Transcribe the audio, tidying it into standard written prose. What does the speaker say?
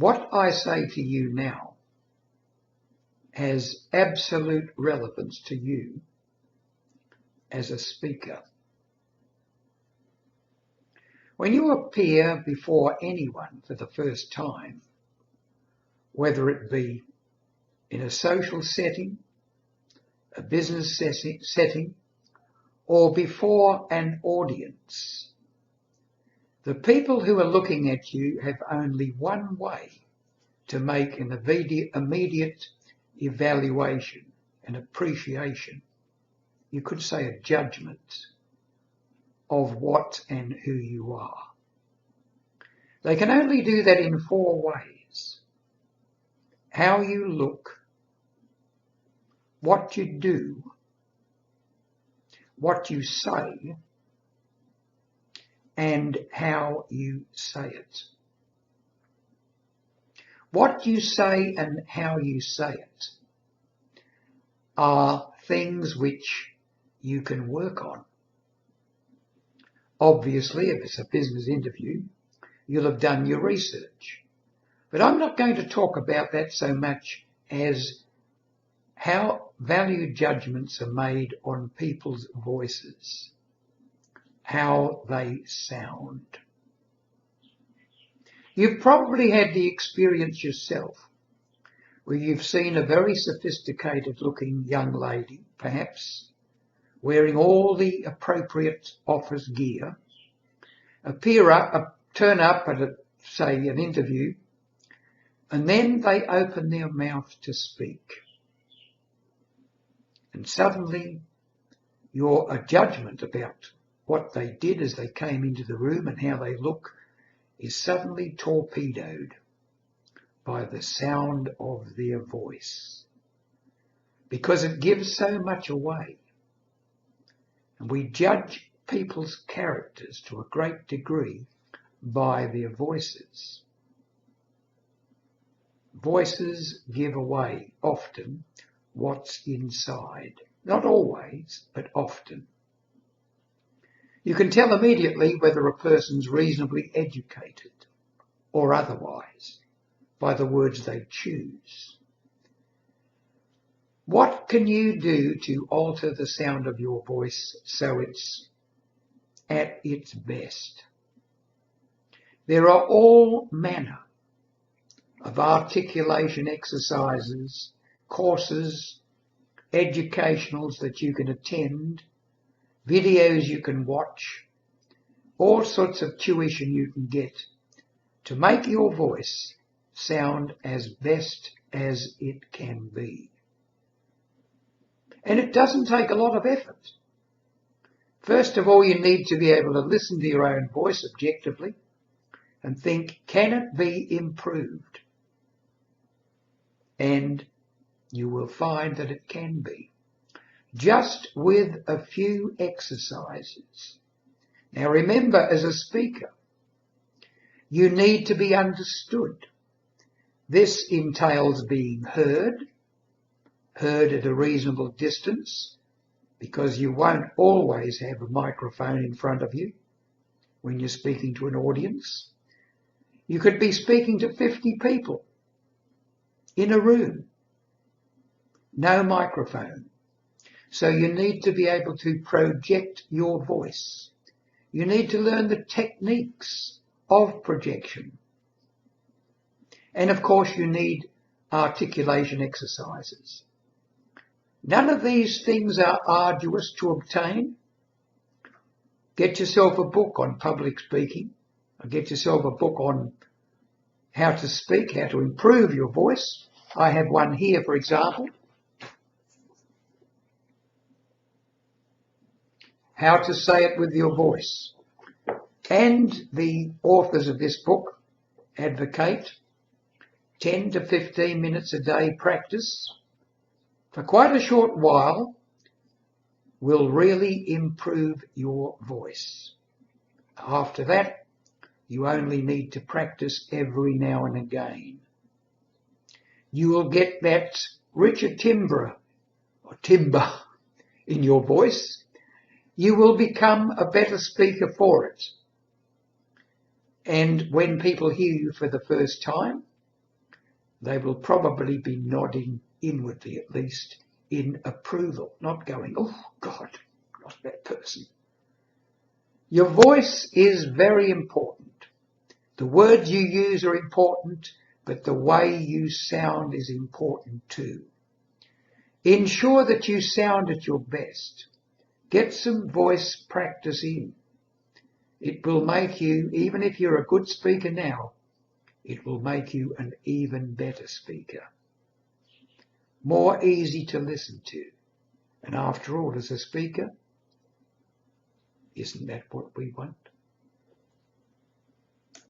What I say to you now has absolute relevance to you as a speaker. When you appear before anyone for the first time, whether it be in a social setting, a business setting, or before an audience, the people who are looking at you have only one way to make an immediate evaluation, an appreciation, you could say a judgment of what and who you are. They can only do that in four ways: how you look, what you do, what you say, and how you say it. What you say and how you say it are things which you can work on. Obviously, if it's a business interview, you'll have done your research. But I'm not going to talk about that so much as how value judgments are made on people's voices, how they sound. You've probably had the experience yourself where you've seen a very sophisticated looking young lady, perhaps, wearing all the appropriate office gear, turn up at, say, an interview, and then they open their mouth to speak. And suddenly your judgment about what they did as they came into the room and how they look is suddenly torpedoed by the sound of their voice, because it gives so much away. And we judge people's characters to a great degree by their voices. Voices give away often what's inside. Not always, but often. You can tell immediately whether a person's reasonably educated or otherwise by the words they choose. What can you do to alter the sound of your voice so it's at its best? There are all manner of articulation exercises, courses, educationals that you can attend, videos you can watch, all sorts of tuition you can get to make your voice sound as best as it can be. And it doesn't take a lot of effort. First of all, you need to be able to listen to your own voice objectively and think, can it be improved? And you will find that it can be, just with a few exercises. Now remember, as a speaker, you need to be understood. This entails being heard at a reasonable distance, because you won't always have a microphone in front of you when you're speaking to an audience. You could be speaking to 50 people in a room, no microphone. So you need to be able to project your voice. You need to learn the techniques of projection. And of course you need articulation exercises. None of these things are arduous to obtain. Get yourself a book on public speaking, or get yourself a book on how to speak, how to improve your voice. I have one here, for example. How to say it with your voice. And the authors of this book advocate 10 to 15 minutes a day practice for quite a short while will really improve your voice. After that, you only need to practice every now and again. You will get that richer timbre in your voice. You will become a better speaker for it. And when people hear you for the first time, They will probably be nodding inwardly, at least, in approval, not going, oh God, not that person. Your voice is very important. The words you use are important, but the way you sound is important too. Ensure that you sound at your best. Get some voice practice in. It will make you, even if you're a good speaker now, it will make you an even better speaker. More easy to listen to. And after all, as a speaker, isn't that what we want?